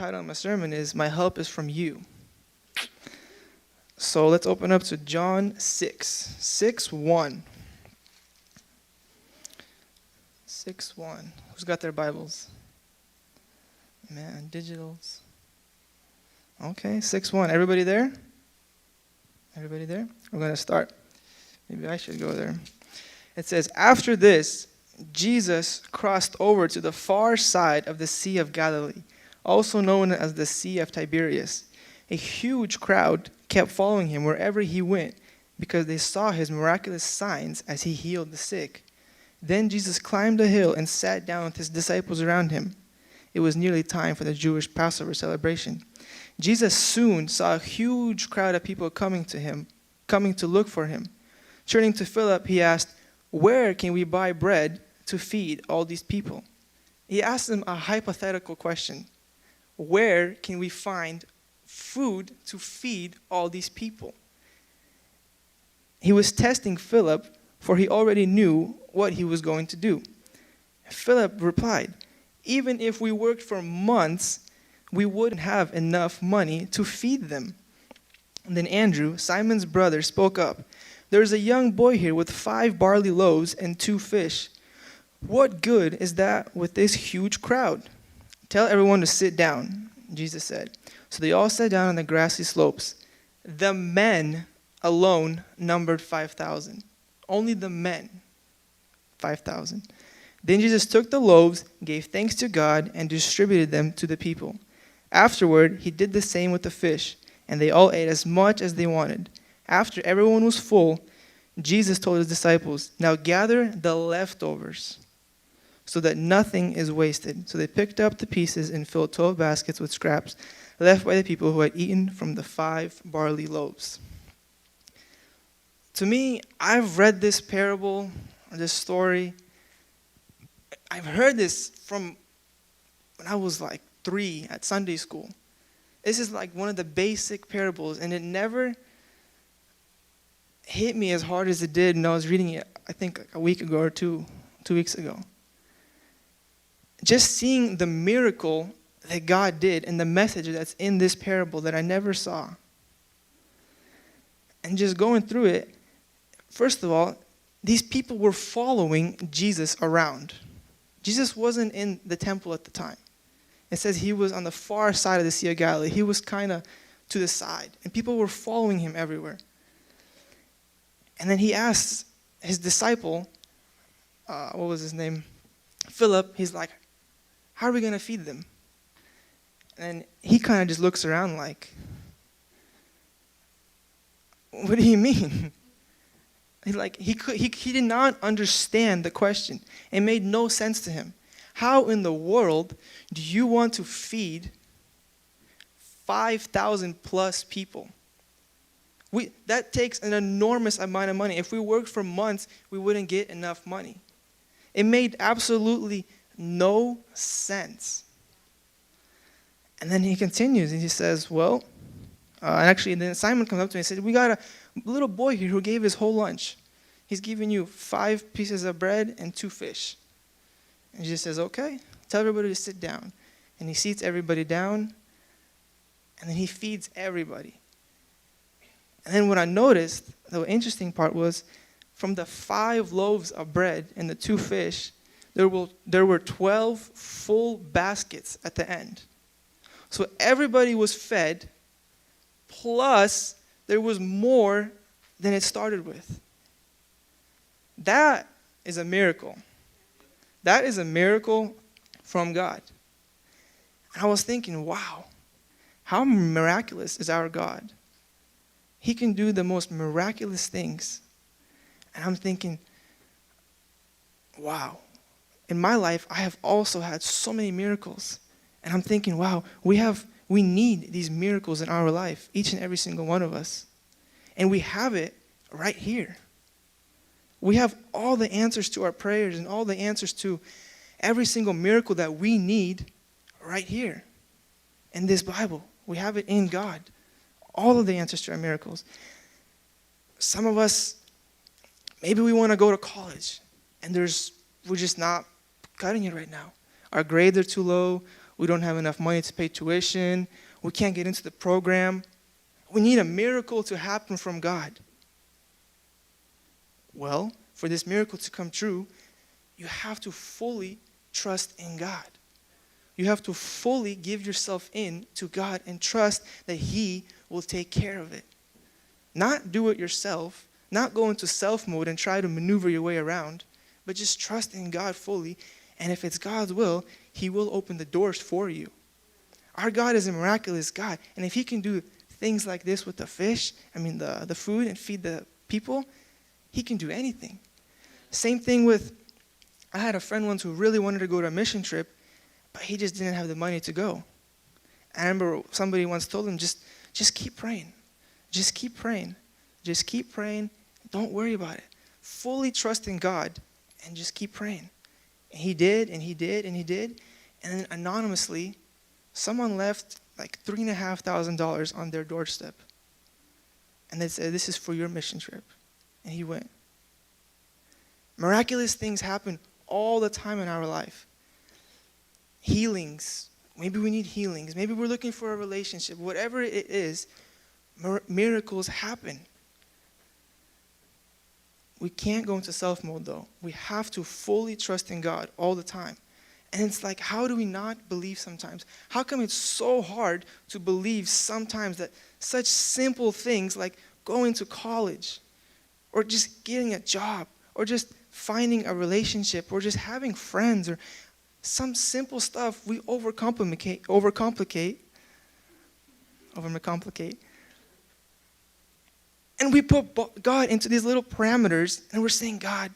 title of my sermon is My Help is From You. So let's open up to John 6:1. 6:1. Who's got their Bibles? Man, digitals. Okay, 6:1. Everybody there? Everybody there? We're going to start. Maybe I should go there. It says, after this, Jesus crossed over to the far side of the Sea of Galilee, also known as the Sea of Tiberias. A huge crowd kept following him wherever he went because they saw his miraculous signs as he healed the sick. Then Jesus climbed a hill and sat down with his disciples around him. It was nearly time for the Jewish Passover celebration. Jesus soon saw a huge crowd of people coming to look for him. Turning to Philip, he asked, where can we buy bread to feed all these people? He asked them a hypothetical question. Where can we find food to feed all these people? He was testing Philip, for he already knew what he was going to do. Philip replied, even if we worked for months, we wouldn't have enough money to feed them. And then Andrew, Simon's brother, spoke up. There's a young boy here with 5 barley loaves and 2 fish. What good is that with this huge crowd? Tell everyone to sit down, Jesus said. So they all sat down on the grassy slopes. The men alone numbered 5,000. Only the men, 5,000. Then Jesus took the loaves, gave thanks to God, and distributed them to the people. Afterward, he did the same with the fish, and they all ate as much as they wanted. After everyone was full, Jesus told his disciples, now gather the leftovers so that nothing is wasted. So they picked up the pieces and filled 12 baskets with scraps left by the people who had eaten from the 5 barley loaves. To me, I've read this parable, this story. I've heard this from when I was like 3 at Sunday school. This is like one of the basic parables, and it never hit me as hard as it did when I was reading it, I think like a week ago or 2 weeks ago. Just seeing the miracle that God did and the message that's in this parable that I never saw. And just going through it, first of all, these people were following Jesus around. Jesus wasn't in the temple at the time. It says he was on the far side of the Sea of Galilee. He was kind of to the side, and people were following him everywhere. And then he asks his disciple, what was his name? Philip, he's like, how are we going to feed them? And he kind of just looks around like, what do you mean? He did not understand the question. It made no sense to him. How in the world do you want to feed 5,000 plus people? That takes an enormous amount of money. If we worked for months, we wouldn't get enough money. It made absolutely no sense. And then he continues and he says, well, and then Simon comes up to me and said, we got a little boy here who gave his whole lunch. He's giving you 5 pieces of bread and 2 fish. And Jesus says, okay, tell everybody to sit down. And he seats everybody down, and then he feeds everybody. And then what I noticed, the interesting part was, from the 5 loaves of bread and the 2 fish, there were 12 full baskets at the end. So everybody was fed, plus there was more than it started with. That is a miracle. That is a miracle from God. And I was thinking, wow, how miraculous is our God? He can do the most miraculous things. And I'm thinking, wow, in my life, I have also had so many miracles. And I'm thinking, wow, we need these miracles in our life, each and every single one of us. And we have it right here. We have all the answers to our prayers and all the answers to every single miracle that we need right here in this Bible. We have it in God. All of the answers to our miracles. Some of us, maybe we want to go to college and we're just not cutting it right now. Our grades are too low. We don't have enough money to pay tuition. We can't get into the program. We need a miracle to happen from God. Well, for this miracle to come true, you have to fully trust in God. You have to fully give yourself in to God and trust that He will take care of it. Not do it yourself, not go into self mode and try to maneuver your way around, but just trust in God fully. And if it's God's will, He will open the doors for you. Our God is a miraculous God. And if He can do things like this with the the food, and feed the people, He can do anything. Same thing with, I had a friend once who really wanted to go to a mission trip, but he just didn't have the money to go. I remember somebody once told him, just keep praying. Just keep praying. Just keep praying. Don't worry about it. Fully trust in God and just keep praying. And he did, and he did, and he did. And then anonymously, someone left like $3,500 on their doorstep. And they said, this is for your mission trip. And he went. Miraculous things happen all the time in our life. Healings. Maybe we need healings. Maybe we're looking for a relationship. Whatever it is, miracles happen. We can't go into self mode though. We have to fully trust in God all the time. And it's like, how do we not believe sometimes? How come it's so hard to believe sometimes that such simple things like going to college, or just getting a job, or just finding a relationship, or just having friends, or some simple stuff we overcomplicate. And we put God into these little parameters, and we're saying, God,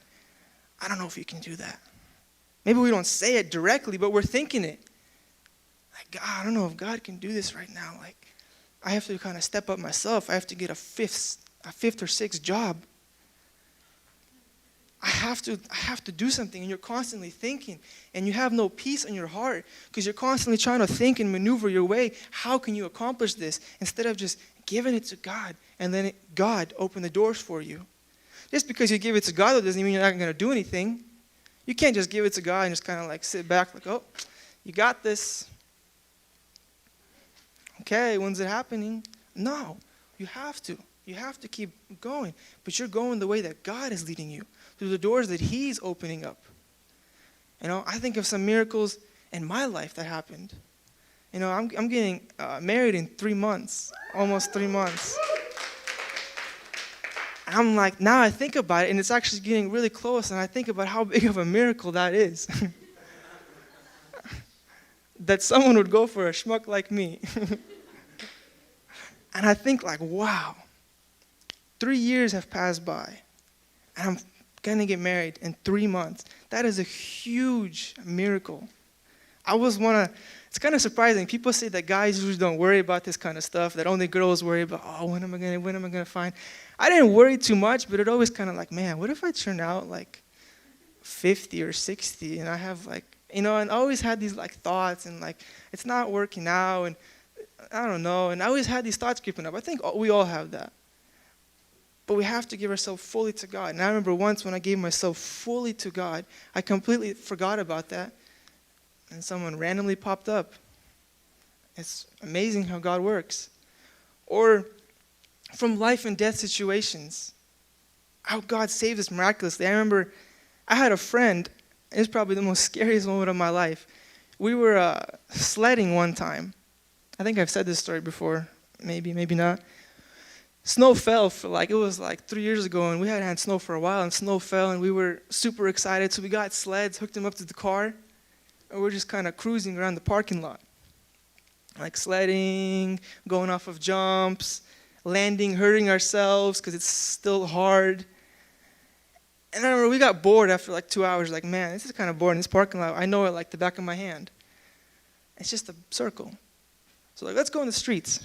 I don't know if you can do that. Maybe we don't say it directly, but we're thinking it. Like, God, I don't know if God can do this right now. Like, I have to kind of step up myself. I have to get a fifth or sixth job. I have to do something, and you're constantly thinking, and you have no peace in your heart because you're constantly trying to think and maneuver your way. How can you accomplish this? Instead of just giving it to God, and then God open the doors for you. Just because you give it to God doesn't mean you're not going to do anything. You can't just give it to God and just kind of like sit back like, oh, you got this. Okay, when's it happening? No, you have to. You have to keep going. But you're going the way that God is leading you, through the doors that He's opening up. You know, I think of some miracles in my life that happened. You know, I'm getting married in 3 months, almost 3 months. And I'm like, now I think about it, and it's actually getting really close, and I think about how big of a miracle that is. That someone would go for a schmuck like me. And I think like, wow, 3 years have passed by, and I'm going to get married in 3 months. That is a huge miracle. It's kind of surprising. People say that guys usually don't worry about this kind of stuff, that only girls worry about, oh, when am I going to find? I didn't worry too much, but it always kind of like, man, what if I turn out like 50 or 60 and I have like, you know, and I always had these like thoughts and like, it's not working out and I don't know. And I always had these thoughts creeping up. I think we all have that. But we have to give ourselves fully to God. And I remember once when I gave myself fully to God, I completely forgot about that. And someone randomly popped up. It's amazing how God works. Or from life and death situations, how God saved us miraculously. I remember I had a friend, it was probably the most scariest moment of my life. We were sledding one time. I think I've said this story before, maybe not. Snow fell it was like 3 years ago, and we hadn't had snow for a while, and snow fell, and we were super excited. So we got sleds, hooked them up to the car, and we're just kind of cruising around the parking lot. Like sledding, going off of jumps, landing, hurting ourselves because it's still hard. And I remember we got bored after like 2 hours, like, man, this is kind of boring, this parking lot. I know it like the back of my hand. It's just a circle. So like, let's go in the streets.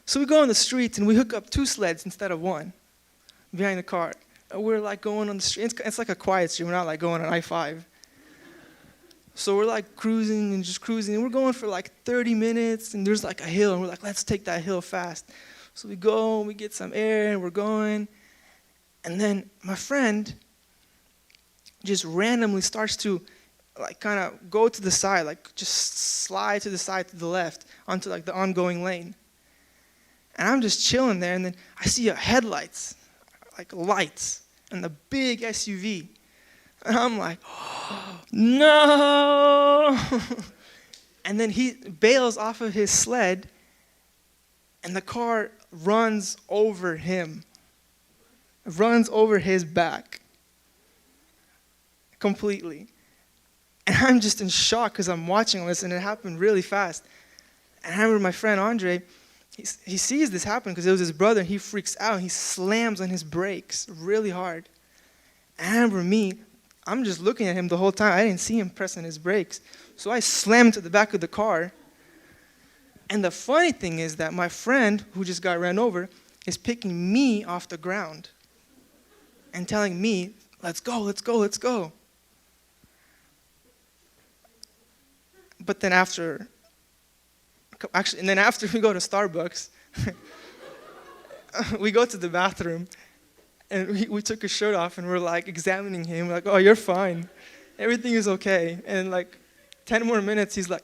So we go in the streets and we hook up 2 sleds instead of 1 behind the car. And we're like going on the street. It's like a quiet street. We're not like going on I-5. So we're like cruising and just cruising. And we're going for like 30 minutes and there's like a hill. And we're like, let's take that hill fast. So we go and we get some air and we're going. And then my friend just randomly starts to like kind of go to the side, like just slide to the side to the left onto like the ongoing lane. And I'm just chilling there, and then I see headlights, like lights, and the big SUV. And I'm like, oh, no! And then he bails off of his sled, and the car runs over him, runs over his back completely. And I'm just in shock because I'm watching this, and it happened really fast. And I remember my friend Andre, he sees this happen because it was his brother, and he freaks out. He slams on his brakes really hard. And I remember me, I'm just looking at him the whole time. I didn't see him pressing his brakes. So I slammed to the back of the car. And the funny thing is that my friend, who just got ran over, is picking me off the ground and telling me, let's go, let's go, let's go. But then after we go to Starbucks, we go to the bathroom, and we took his shirt off, and we're like examining him, like, oh, you're fine. Everything is okay. And like 10 more minutes, he's like,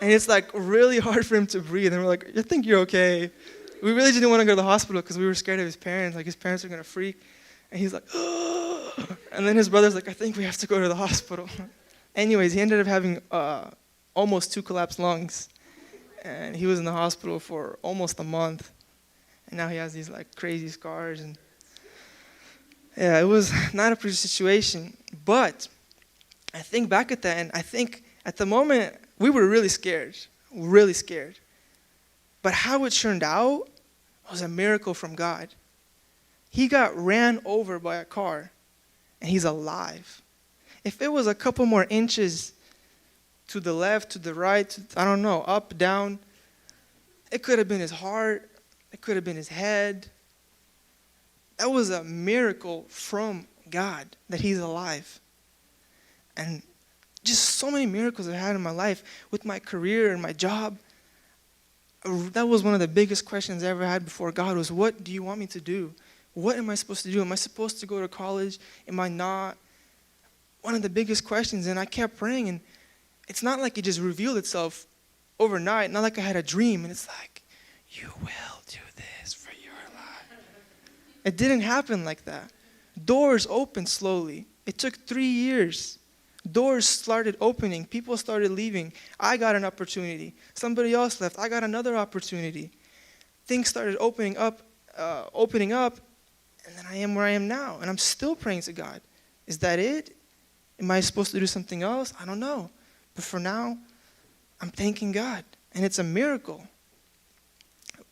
and it's like really hard for him to breathe. And we're like, I think you're okay. We really didn't want to go to the hospital because we were scared of his parents. Like his parents are going to freak. And he's like, and then his brother's like, I think we have to go to the hospital. Anyways, he ended up having almost 2 collapsed lungs. And he was in the hospital for almost a month. And now he has these like crazy scars. And yeah, it was not a pretty situation. But I think back at that, and I think at the moment, we were really scared. Really scared. But how it turned out was a miracle from God. He got ran over by a car, and he's alive. If it was a couple more inches to the left, to the right, I don't know, up, down, it could have been his heart. It could have been his head. That was a miracle from God that he's alive. And just so many miracles I've had in my life with my career and my job. That was one of the biggest questions I ever had before God was, what do you want me to do? What am I supposed to do? Am I supposed to go to college? Am I not? One of the biggest questions, and I kept praying, and it's not like it just revealed itself overnight, not like I had a dream, and it's like, you will do this for your life. It didn't happen like that. Doors opened slowly. It took 3 years. Doors started opening. People started leaving. I got an opportunity. Somebody else left. I got another opportunity. Things started opening up, and then I am where I am now. And I'm still praying to God. Is that it? Am I supposed to do something else? I don't know. But for now, I'm thanking God. And it's a miracle.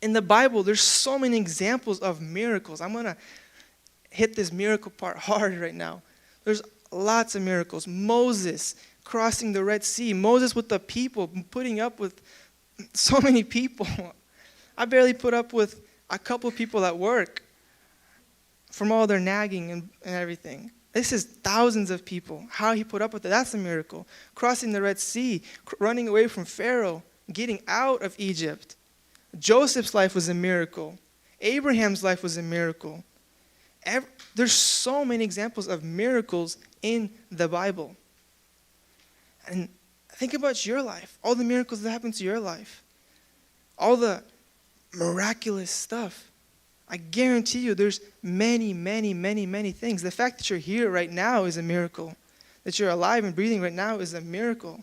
In the Bible, there's so many examples of miracles. I'm going to hit this miracle part hard right now. There's lots of miracles. Moses crossing the Red Sea. Moses with the people, putting up with so many people. I barely put up with a couple people at work from all their nagging and everything. This is thousands of people. How he put up with it, that's a miracle. Crossing the Red Sea, running away from Pharaoh, getting out of Egypt. Joseph's life was a miracle. Abraham's life was a miracle. There's so many examples of miracles in the Bible. And think about your life, all the miracles that happened to your life, all the miraculous stuff. I guarantee you there's many, many, many, many things. The fact that you're here right now is a miracle. That you're alive and breathing right now is a miracle.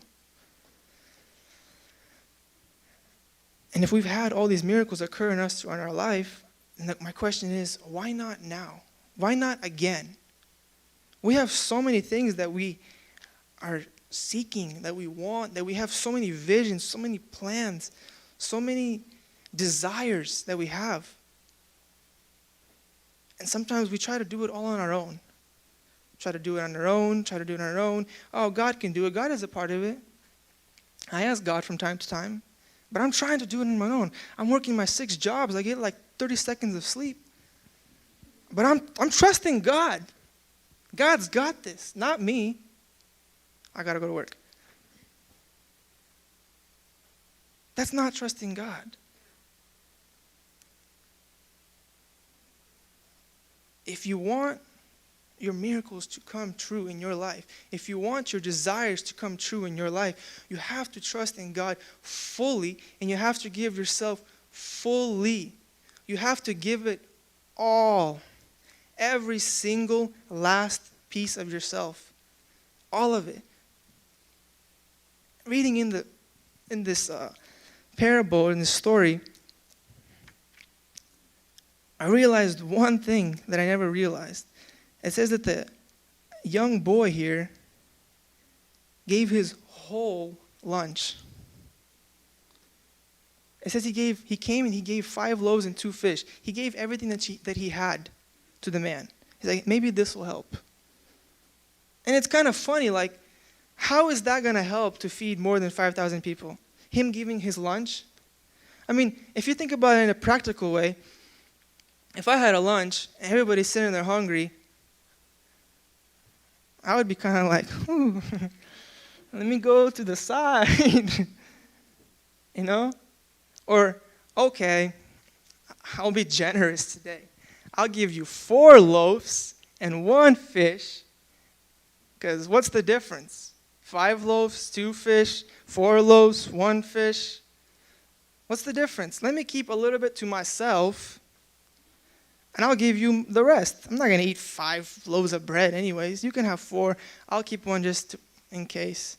And if we've had all these miracles occur in us throughout our life, then my question is, why not now? Why not again? We have so many things that we are seeking, that we want, that we have so many visions, so many plans, so many desires that we have. And sometimes we try to do it all on our own. Try to do it on our own. Oh, God can do it. God is a part of it. I ask God from time to time. But I'm trying to do it on my own. I'm working my 6 jobs. I get like 30 seconds of sleep. But I'm trusting God. God's got this, not me. I got to go to work. That's not trusting God. If you want your miracles to come true in your life, if you want your desires to come true in your life, you have to trust in God fully, and you have to give yourself fully. You have to give it all. Every single last piece of yourself. All of it. Reading in this parable, in this story, I realized one thing that I never realized. It says that the young boy here gave his whole lunch. It says he came and he gave 5 loaves and 2 fish. He gave everything that he had to the man. He's like, maybe this will help. And it's kind of funny, like, how is that going to help to feed more than 5,000 people? Him giving his lunch? I mean, if you think about it in a practical way, if I had a lunch and everybody's sitting there hungry, I would be kind of like, ooh, let me go to the side, you know? Or, okay, I'll be generous today. I'll give you 4 loaves and 1 fish, because what's the difference? 5 loaves, 2 fish, 4 loaves, 1 fish. What's the difference? Let me keep a little bit to myself, and I'll give you the rest. I'm not going to eat 5 loaves of bread anyways. You can have 4. I'll keep 1 just in case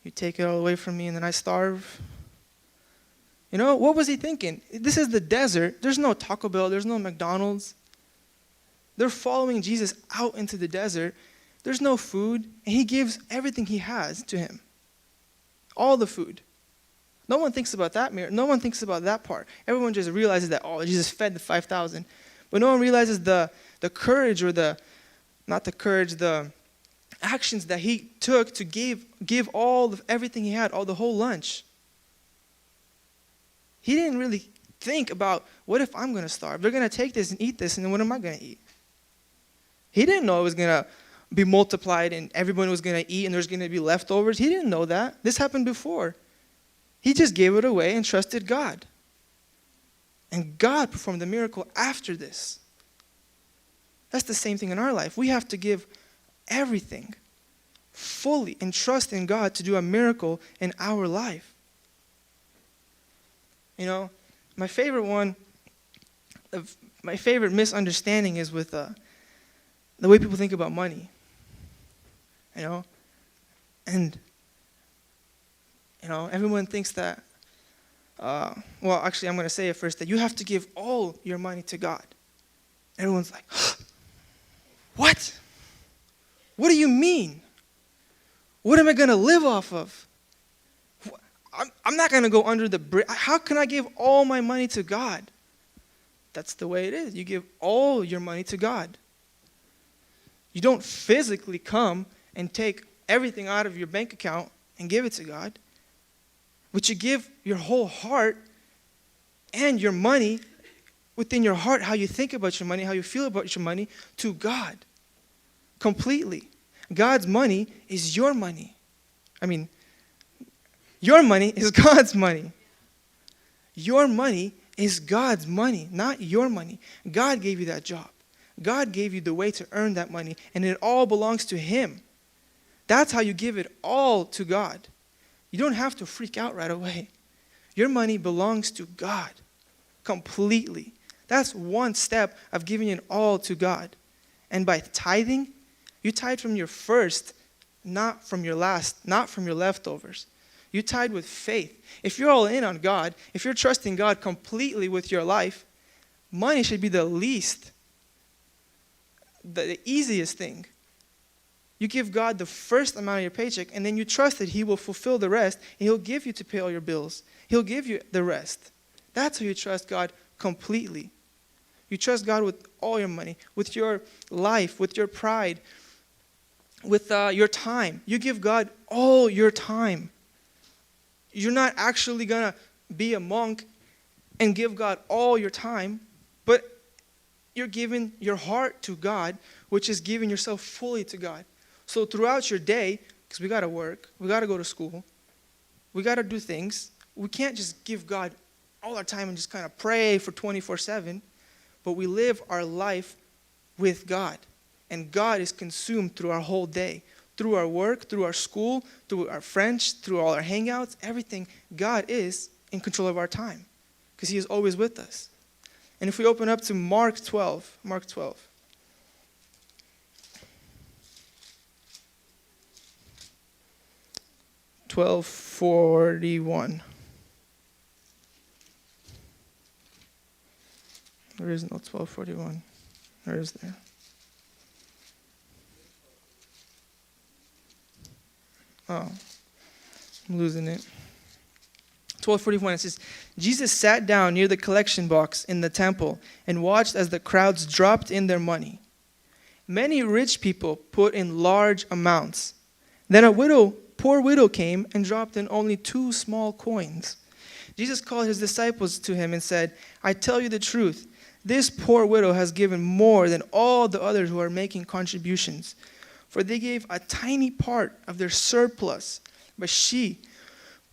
you take it all away from me and then I starve. You know, what was he thinking? This is the desert. There's no Taco Bell. There's no McDonald's. They're following Jesus out into the desert. There's no food, and he gives everything he has to him. All the food. No one thinks about that mirror. No one thinks about that part. Everyone just realizes that, oh, Jesus fed the 5,000. But no one realizes the courage, or the actions that he took to give everything he had, the whole lunch. He didn't really think about, what if I'm going to starve? They're going to take this and eat this, and then what am I going to eat? He didn't know it was going to be multiplied and everyone was going to eat and there's going to be leftovers. He didn't know that. This happened before. He just gave it away and trusted God. And God performed the miracle after this. That's the same thing in our life. We have to give everything fully and trust in God to do a miracle in our life. You know, my favorite misunderstanding is with the way people think about money. You know, and everyone thinks that. Well, actually, I'm going to say it first, that you have to give all your money to God. Everyone's like, what? What do you mean? What am I going to live off of? I'm not going to go under the bridge. How can I give all my money to God? That's the way it is. You give all your money to God. You don't physically come and take everything out of your bank account and give it to God. But you give your whole heart and your money within your heart, how you think about your money, how you feel about your money, to God. Completely. God's money is your money. I mean, your money is God's money. Your money is God's money, not your money. God gave you that job. God gave you the way to earn that money, and it all belongs to Him. That's how you give it all to God. You don't have to freak out right away. Your money belongs to God completely. That's one step of giving it all to God. And by tithing, you tithe from your first, not from your last, not from your leftovers. You tithe with faith. If you're all in on God, if you're trusting God completely with your life, money should be the easiest thing. You give God the first amount of your paycheck, and then you trust that He will fulfill the rest, and He'll give you to pay all your bills. He'll give you the rest. That's how you trust God completely. You trust God with all your money, with your life, with your pride, with your time. You give God all your time. You're not actually going to be a monk and give God all your time, but you're giving your heart to God, which is giving yourself fully to God. So throughout your day, because we got to work, we got to go to school, we got to do things. We can't just give God all our time and just kind of pray for 24/7, but we live our life with God. and God is consumed through our whole day. Through our work, through our school, through our friends, through all our hangouts, everything, God is in control of our time because he is always with us. And if we open up to Mark 12. 12:41. There is no 12:41. Or is there? Oh, I'm losing it. 12:41, it says, Jesus sat down near the collection box in the temple and watched as the crowds dropped in their money. Many rich people put in large amounts. Then a poor widow came and dropped in only 2 small coins. Jesus called his disciples to him and said, I tell you the truth, this poor widow has given more than all the others who are making contributions. For they gave a tiny part of their surplus, but she,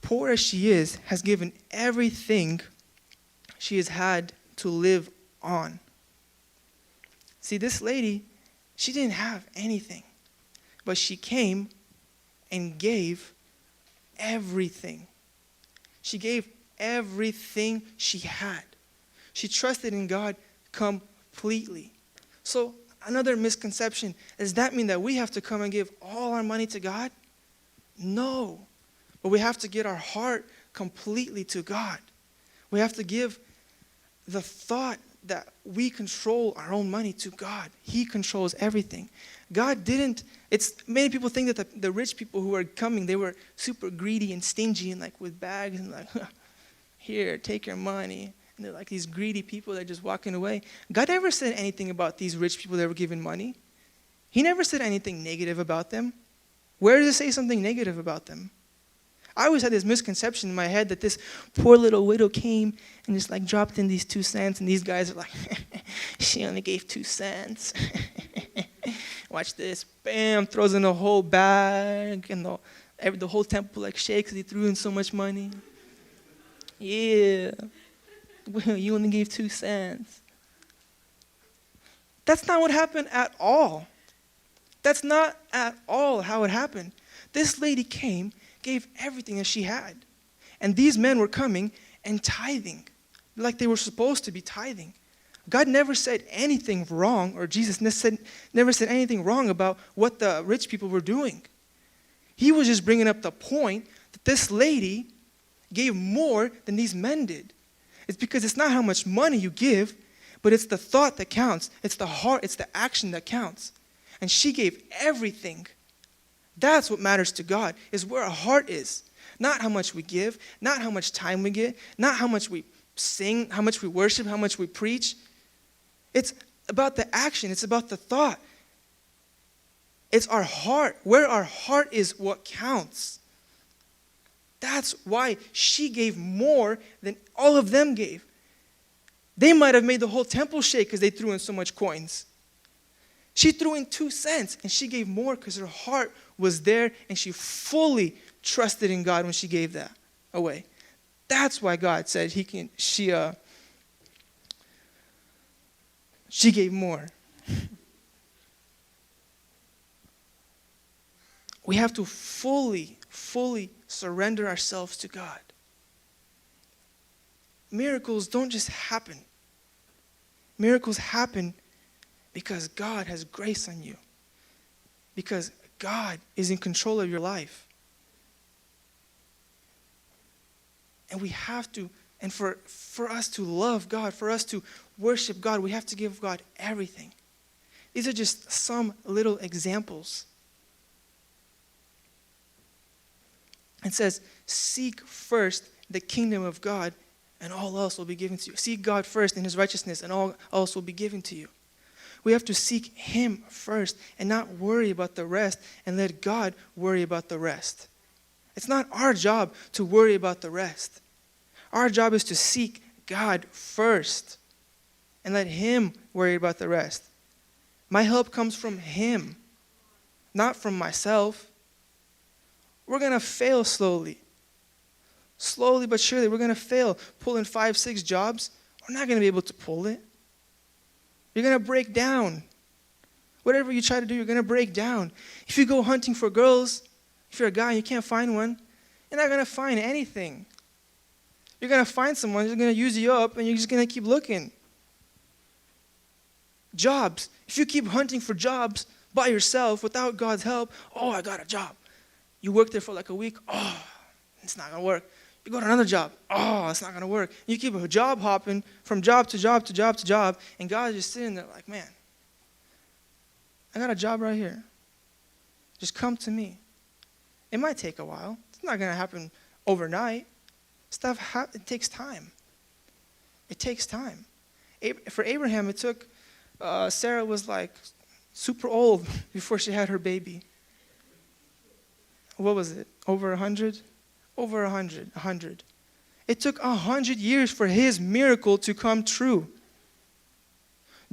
poor as she is, has given everything she has had to live on. See, this lady, she didn't have anything, but she came and gave everything. She gave everything she had. She trusted in God completely. So, another misconception, does that mean that we have to come and give all our money to God? No. But we have to get our heart completely to God. We have to give the thought that we control our own money to God. He controls everything. God didn't, many people think that the rich people who were coming, they were super greedy and stingy and like with bags and like, here, take your money. And they're like these greedy people that are just walking away. God never said anything about these rich people that were given money. He never said anything negative about them. Where does it say something negative about them? I always had this misconception in my head that this poor little widow came and just like dropped in these 2 cents, and these guys are like, she only gave 2 cents. Watch this. Bam, throws in a whole bag, and the whole temple like shakes because he threw in so much money. Yeah. Well, you only gave 2 cents. That's not what happened at all. That's not at all how it happened. This lady came, gave everything that she had. And these men were coming and tithing like they were supposed to be tithing. God never said anything wrong, or Jesus never said anything wrong about what the rich people were doing. He was just bringing up the point that this lady gave more than these men did. It's because it's not how much money you give, but it's the thought that counts. It's the heart, it's the action that counts. And she gave everything. That's what matters to God, is where our heart is. Not how much we give, not how much time we get, not how much we sing, how much we worship, how much we preach. It's about the action. It's about the thought. It's our heart. Where our heart is what counts. That's why she gave more than all of them gave. They might have made the whole temple shake because they threw in so much coins. She threw in 2 cents, and she gave more because her heart was there, and she fully trusted in God when she gave that away. That's why God said she gave more. We have to fully surrender ourselves to God. Miracles don't just happen. Miracles happen because God has grace on you. Because God is in control of your life. And we have to, and for us to love God, for us to worship God, we have to give God everything. These are just some little examples. It says, seek first the kingdom of God, and all else will be given to you. Seek God first in his righteousness, and all else will be given to you. We have to seek him first and not worry about the rest and let God worry about the rest. It's not our job to worry about the rest. Our job is to seek God first and let him worry about the rest. My help comes from him, not from myself. We're going to fail slowly. Slowly but surely, we're going to fail. Pulling 5, 6 jobs, we're not going to be able to pull it. You're going to break down. Whatever you try to do, you're going to break down. If you go hunting for girls, if you're a guy and you can't find one, you're not going to find anything. You're going to find someone who's going to use you up, and you're just going to keep looking. Jobs. If you keep hunting for jobs by yourself without God's help, oh, I got a job. You work there for like a week, oh, it's not going to work. You go to another job, oh, it's not going to work. You keep a job hopping from job to job to job to job, and God is just sitting there like, man, I got a job right here. Just come to me. It might take a while. It's not going to happen overnight. It takes time. It takes time. For Abraham, it took, Sarah was like super old before she had her baby. What was it? Over 100? Over 100. It took 100 years for his miracle to come true.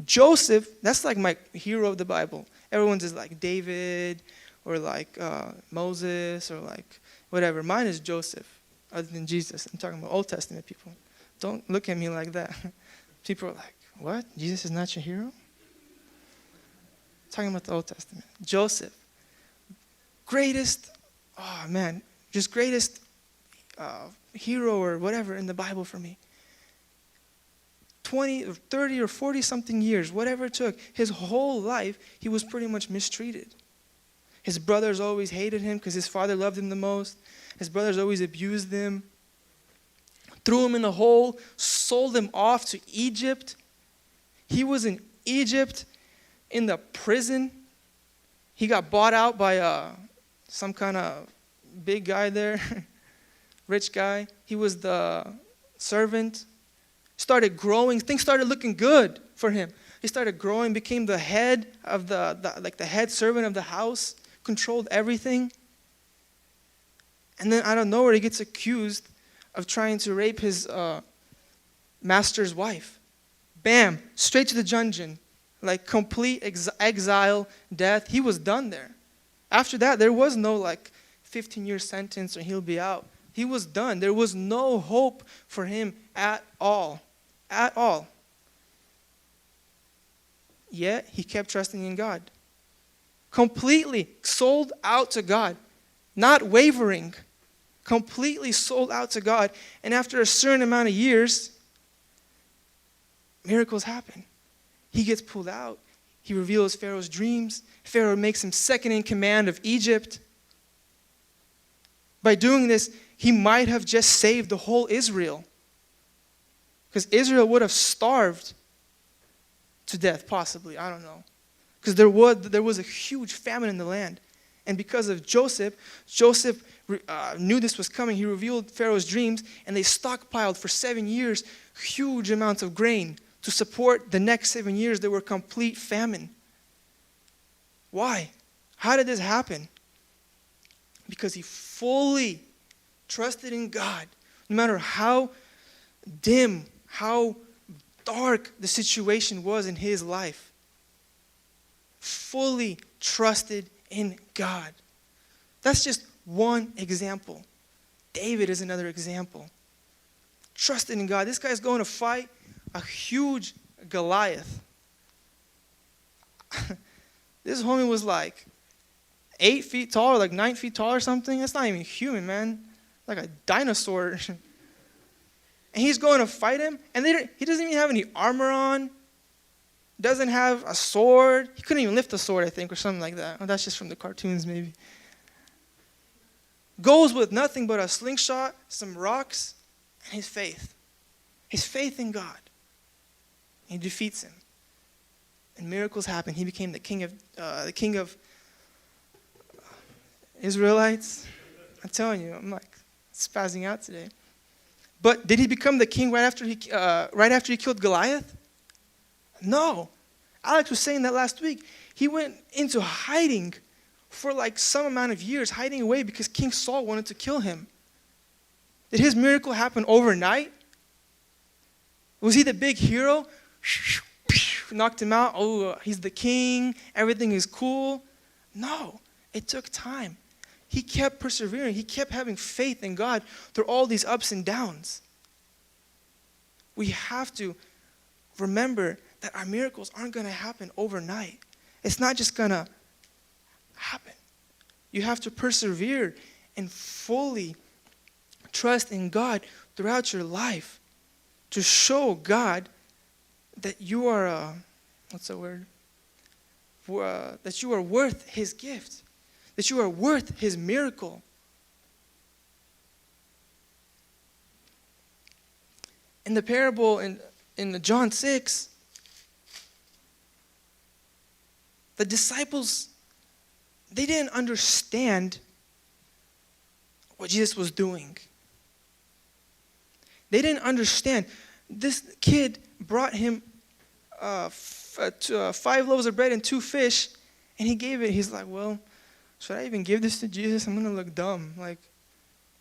Joseph, that's like my hero of the Bible. Everyone's is like David or like Moses or like whatever. Mine is Joseph, other than Jesus. I'm talking about Old Testament people. Don't look at me like that. People are like, what? Jesus is not your hero? I'm talking about the Old Testament. Joseph, greatest, oh man, just greatest hero or whatever in the Bible for me. 20 or 30 or 40 something years, whatever it took, his whole life, he was pretty much mistreated. His brothers always hated him because his father loved him the most. His brothers always abused him, threw him in a hole, sold him off to Egypt. He was in Egypt in the prison. He got bought out by some kind of big guy there, rich guy. He was the servant. Started growing. Things started looking good for him. He started growing, became the head of the head servant of the house, controlled everything. And then out of nowhere, he gets accused of trying to rape his master's wife. Bam, straight to the dungeon, like complete exile, death. He was done there. After that, there was no like 15-year sentence or he'll be out. He was done. There was no hope for him at all. At all. Yet, he kept trusting in God. Completely sold out to God. Not wavering. Completely sold out to God. And after a certain amount of years, miracles happen. He gets pulled out. He reveals Pharaoh's dreams. Pharaoh makes him second in command of Egypt. By doing this, he might have just saved the whole Israel. Because Israel would have starved to death, possibly. I don't know. Because there was a huge famine in the land. And because of Joseph knew this was coming. He revealed Pharaoh's dreams, and they stockpiled for 7 years huge amounts of grain to support the next 7 years. There were complete famine. Why? How did this happen? Because he fully trusted in God. No matter how dim, how dark the situation was in his life. Fully trusted in God. That's just one example. David is another example. Trusted in God. This guy's going to fight a huge Goliath. This homie was like 8 feet tall or like 9 feet tall or something. That's not even human, man. Like a dinosaur. And he's going to fight him. And he doesn't even have any armor on. Doesn't have a sword. He couldn't even lift a sword, I think, or something like that. Oh, that's just from the cartoons, maybe. Goes with nothing but a slingshot, some rocks, and his faith. His faith in God. He defeats him. And miracles happen. He became the king of Israelites. I'm telling you, I'm like spazzing out today. But did he become the king right after he killed Goliath? No. Alex was saying that last week. He went into hiding for like some amount of years, hiding away because King Saul wanted to kill him. Did his miracle happen overnight? Was he the big hero? Knocked him out. Oh, he's the king. Everything is cool. No, it took time. He kept persevering. He kept having faith in God through all these ups and downs. We have to remember that our miracles aren't going to happen overnight. it's not just going to happen. You have to persevere and fully trust in God throughout your life to show God that you are, what's the word? That you are worth his gift, that you are worth his miracle. In the parable in John 6, the disciples, they didn't understand what Jesus was doing. They didn't understand. This kid brought him 5 loaves of bread and 2 fish, and he gave it. He's like, well, should I even give this to Jesus? I'm going to look dumb. Like,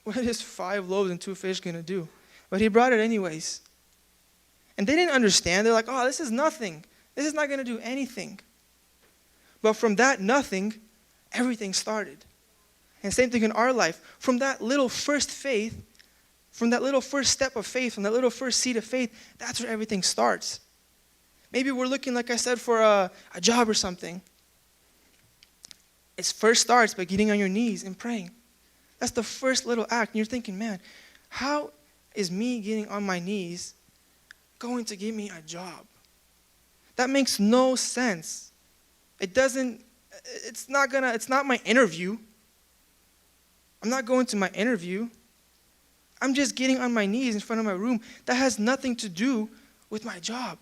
what is 5 loaves and 2 fish going to do? But he brought it anyways. And they didn't understand. They're like, oh, this is nothing. This is not going to do anything. But from that nothing, everything started. And same thing in our life. From that little first faith, from that little first step of faith, from that little first seed of faith, that's where everything starts. Maybe we're looking, like I said, for a job or something. It first starts by getting on your knees and praying. That's the first little act. And you're thinking, man, how is me getting on my knees going to give me a job? That makes no sense. It's not my interview. I'm not going to my interview. I'm just getting on my knees in front of my room. That has nothing to do with my job.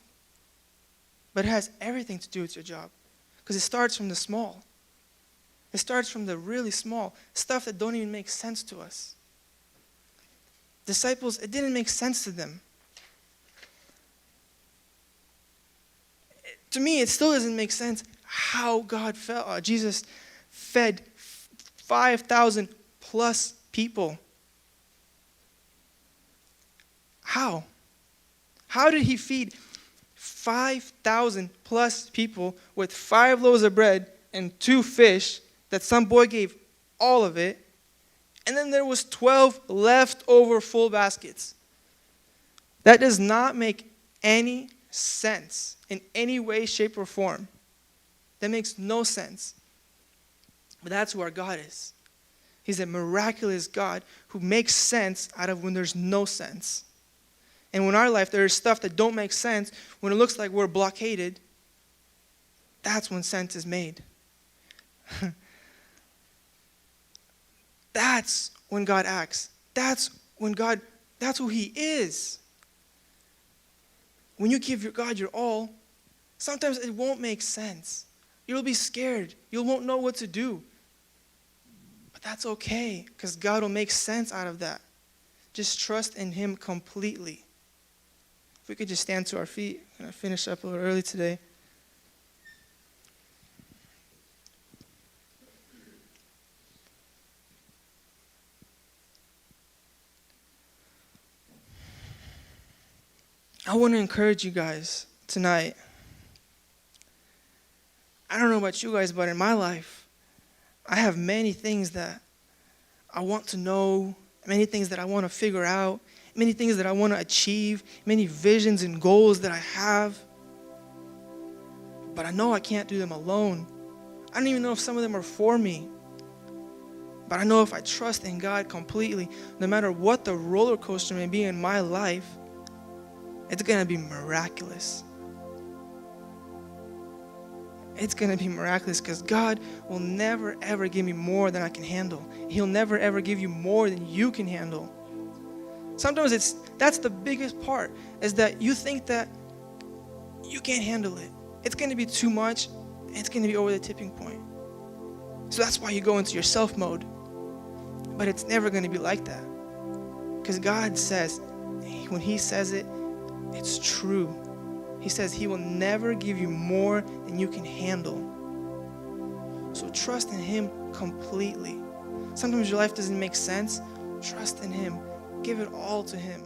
But it has everything to do with your job. Because it starts from the small. It starts from the really small stuff that don't even make sense to us. Disciples, it didn't make sense to them. To me, it still doesn't make sense how Jesus fed 5,000 plus people. How? How did he feed 5,000 plus people with 5 loaves of bread and 2 fish that some boy gave all of it, and then there was 12 leftover full baskets? That does not make any sense in any way, shape, or form. That makes no sense. But that's who our God is. He's a miraculous God who makes sense out of when there's no sense. And when our life there is stuff that don't make sense, when it looks like we're blockaded, that's when sense is made. That's when God acts. That's who he is. When you give your God your all, sometimes it won't make sense. You'll be scared. You won't know what to do. But that's okay, because God will make sense out of that. Just trust in him completely. If we could just stand to our feet. I'm going to finish up a little early today. I want to encourage you guys tonight. I don't know about you guys, but in my life, I have many things that I want to know, many things that I want to figure out, many things that I want to achieve, many visions and goals that I have. But I know I can't do them alone. I don't even know if some of them are for me. But I know if I trust in God completely, no matter what the roller coaster may be in my life, it's going to be miraculous. It's going to be miraculous because God will never, ever give me more than I can handle. He'll never, ever give you more than you can handle. Sometimes that's the biggest part, is that you think that you can't handle it. It's going to be too much, and it's going to be over the tipping point. So that's why you go into your self mode. But it's never going to be like that. Because God says, when he says it, it's true. He says he will never give you more than you can handle. So trust in him completely. Sometimes your life doesn't make sense. Trust in him. Give it all to him.